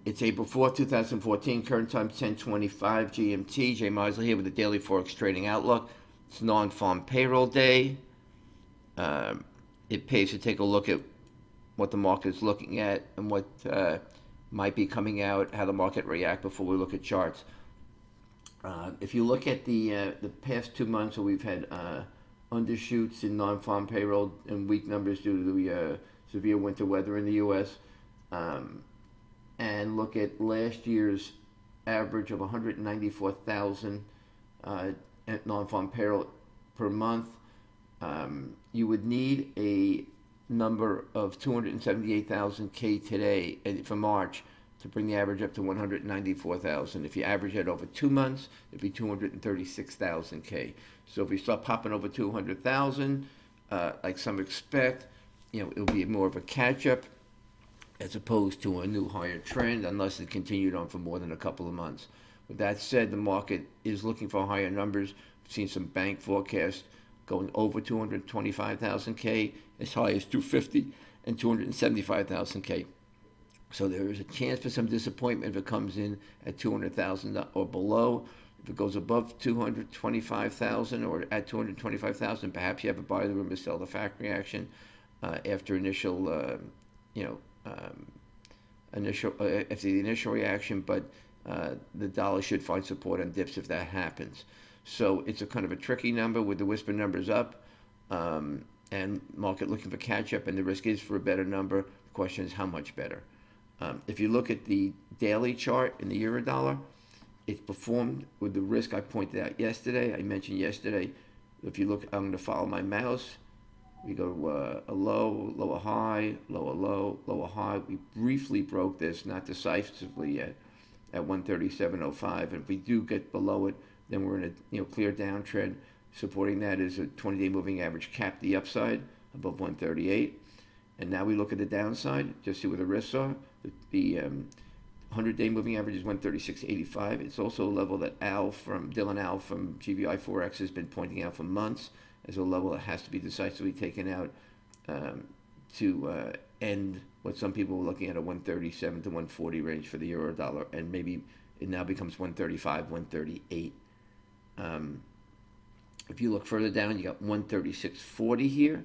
It's April 4th, 2014, current time 10:25 GMT. Jay Meisler here with the Daily Forex Trading Outlook. It's non-farm payroll day. Um, it pays to take a look at what the market is looking at and what might be coming out, how the market react before we look at charts. If you look at the past 2 months, where we've had undershoots in non-farm payroll and weak numbers due to the severe winter weather in the U.S. And look at last year's average of 194,000 non-farm payroll per month, you would need a number of 278,000 K today for March to bring the average up to 194,000. If you average it over 2 months, it'd be 236,000 K. So if we start popping over 200,000, like some expect, it'll be more of a catch-up as opposed to a new higher trend, unless it continued on for more than a couple of months. With that said, the market is looking for higher numbers. We've seen some bank forecasts going over 225,000 K, as high as 250 and 275,000 K. So there is a chance for some disappointment if it comes in at 200,000 or below. If it goes above 225,000 or at 225,000, perhaps you have a buy the rumor, sell the fact reaction after after the initial reaction, but the dollar should find support on dips if that happens. So it's a kind of a tricky number with the whisper numbers up, and market looking for catch up, and the risk is for a better number. The question is how much better. If you look at the daily chart in the euro dollar, it's performed with the risk I pointed out yesterday. I mentioned yesterday. If you look, I'm going to follow my mouse. We go a low, lower high, lower low, lower high. We briefly broke this, not decisively yet, at 137.05. And if we do get below it, then we're in a clear downtrend. Supporting that is a 20-day moving average cap the upside above 138. And now we look at the downside, just see where the risks are. The 100-day moving average is 136.85. It's also a level that Dylan Al from GVI Forex has been pointing out for months as a level that has to be decisively taken out to end what some people were looking at a 137 to 140 range for the euro dollar, and maybe it now becomes 135, 138. If you look further down, you got 136.40 here.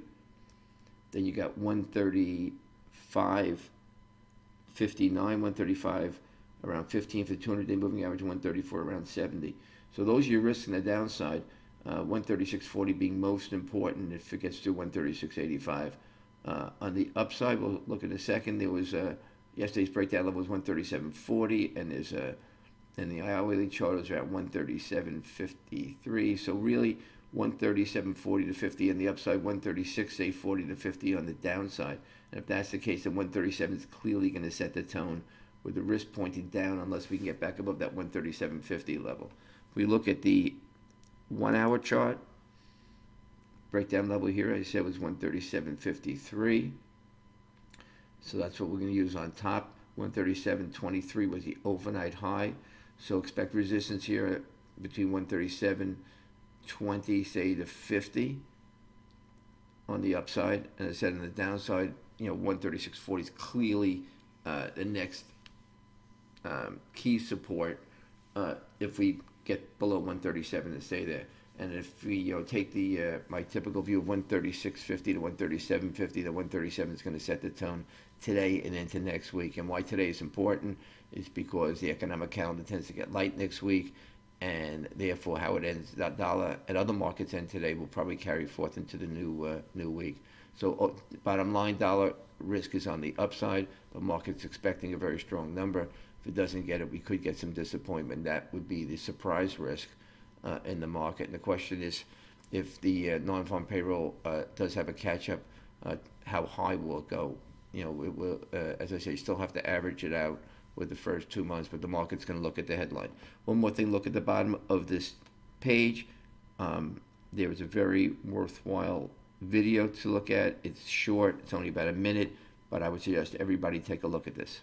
Then you got 135.59, 135 around 15 for the 200-day moving average, 134 around 70. So those are your risks on the downside. 136.40 being most important if it gets to 136.85. On the upside, we'll look in a second. There was yesterday's breakdown level was 137.40, and and the hourly chart is around 137.53. So really 137.40 to 50 on the upside, 136.40 to 50 on the downside. And if that's the case, then 137 is clearly going to set the tone with the risk pointing down unless we can get back above that 137.50 level. If we look at the 1 hour chart, breakdown level here, I said, was 137.53. So that's what we're going to use on top. 137.23 was the overnight high. So expect resistance here between 137.20, say, to 50 on the upside. And as I said, on the downside, 136.40 is clearly the next key support if we get below 137 to stay there. And if we take the my typical view of 136.50 to 137.50, the 137 is going to set the tone today and into next week. And why today is important is because the economic calendar tends to get light next week, and therefore how it ends, that dollar and other markets end today will probably carry forth into the new week. So bottom line, dollar risk is on the upside. The market's expecting a very strong number. If it doesn't get it, we could get some disappointment. That would be the surprise risk in the market. And the question is, if the non-farm payroll does have a catch-up, how high will it go? It will, as I say, you still have to average it out with the first 2 months, but the market's going to look at the headline. One more thing, look at the bottom of this page. There is a very worthwhile video to look at. It's short. It's only about a minute, but I would suggest everybody take a look at this.